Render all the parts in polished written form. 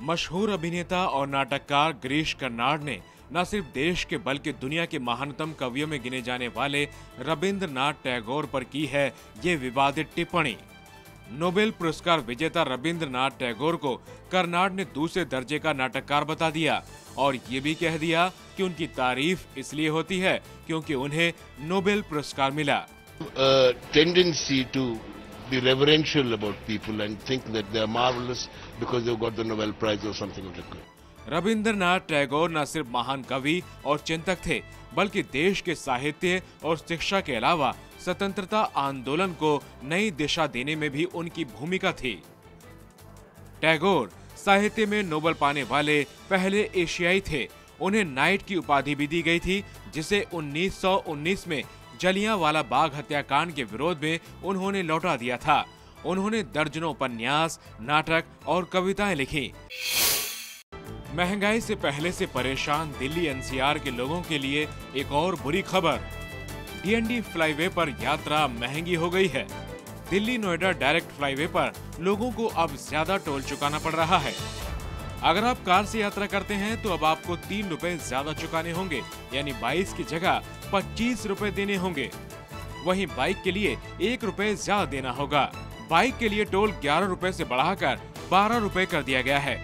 मशहूर अभिनेता और नाटककार गिरीश कर्नाड ने न सिर्फ देश के बल्कि दुनिया के महानतम कवियों में गिने जाने वाले रविंद्रनाथ टैगोर पर की है ये विवादित टिप्पणी। नोबेल पुरस्कार विजेता रविंद्रनाथ टैगोर को कर्नाड ने दूसरे दर्जे का नाटककार बता दिया और ये भी कह दिया कि उनकी तारीफ इसलिए होती है क्योंकि उन्हें नोबेल पुरस्कार मिला। Tendency to be reverential about people and think that they are marvelous because they've got the Nobel Prize or something of that kind. Rabindranath Tagore न सिर्फ महान कवि और चिंतक थे बल्कि देश के साहित्य और शिक्षा के अलावा स्वतंत्रता आंदोलन को नई दिशा देने में भी उनकी भूमिका थी। टैगोर साहित्य में नोबेल पाने वाले पहले एशियाई थे। उन्हें नाइट की उपाधि भी दी गई थी जिसे 1919 में जलियांवाला बाग हत्याकांड के विरोध में उन्होंने लौटा दिया था। उन्होंने दर्जनों उपन्यास, नाटक और कविताएं लिखी। महंगाई से पहले से परेशान दिल्ली एनसीआर के लोगों के लिए एक और बुरी खबर। डीएनडी फ्लाईवे पर यात्रा महंगी हो गई है। दिल्ली नोएडा डायरेक्ट फ्लाईवे पर लोगों को अब ज्यादा टोल चुकाना पड़ रहा है। अगर आप कार से यात्रा करते हैं तो अब आपको 3 रुपए ज्यादा चुकाने होंगे, यानी 22 की जगह 25 रुपए देने होंगे। वहीं बाइक के लिए 1 रुपए ज्यादा देना होगा। बाइक के लिए टोल 11 रुपए से बढ़ाकर 12 रुपए कर दिया गया है।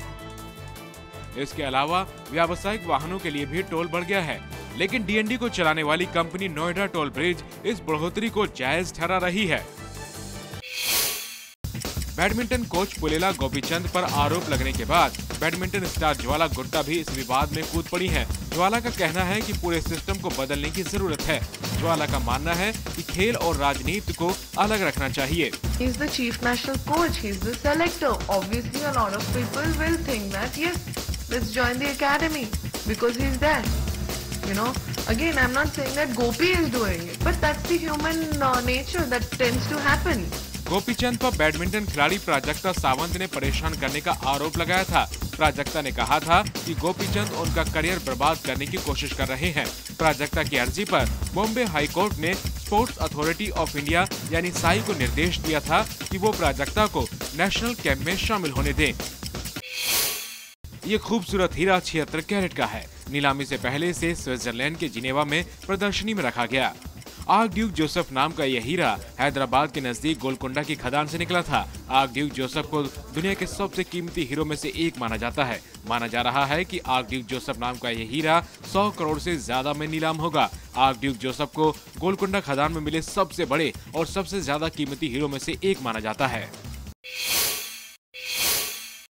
इसके अलावा व्यावसायिक वाहनों के लिए भी टोल बढ़ गया है, लेकिन डीएनडी को चलाने वाली कंपनी नोएडा टोल ब्रिज इस बढ़ोतरी को जायज ठहरा रही है। बैडमिंटन कोच पुलेला गोपीचंद पर आरोप लगने के बाद बैडमिंटन स्टार ज्वाला गुट्टा भी इस विवाद में कूद पड़ी हैं। ज्वाला का कहना है कि पूरे सिस्टम को बदलने की जरूरत है। ज्वाला का मानना है कि खेल और राजनीति को अलग रखना चाहिए। He is the chief national coach. He is the selector. Obviously, a lot of people will think that yes, let's join the academy because he is there. You know, again, I'm not saying that Gopi is doing it, but that's the human nature that tends to happen. Gopichand पर badminton खिलाड़ी प्राजक्ता सावंत ने परेशान करने का आरोप लगाया था। प्राजक्ता ने कहा था कि गोपीचंद उनका करियर बर्बाद करने की कोशिश कर रहे हैं। प्राजक्ता की अर्जी पर बॉम्बे हाई कोर्ट ने स्पोर्ट्स अथॉरिटी ऑफ इंडिया यानी साई को निर्देश दिया था कि वो प्राजक्ता को नेशनल कैंप में शामिल होने दें। ये खूबसूरत हीरा 76 कैरेट का है। नीलामी से पहले से स्विट्जरलैंड के जिनेवा में प्रदर्शनी में रखा गया। आर्क ड्यूक जोसेफ नाम का यह हीरा हैदराबाद के नजदीक गोलकोंडा की खदान से निकला था। आर्क ड्यूक जोसेफ को दुनिया के सबसे कीमती हीरो में से एक माना जाता है। माना जा रहा है कि आर्क ड्यूक जोसेफ नाम का यह हीरा 100 करोड़ से ज्यादा में नीलाम होगा। आर्क ड्यूक जोसेफ को गोलकोंडा खदान में मिले सबसे बड़े और सबसे ज्यादा कीमती हीरो में से एक माना जाता है।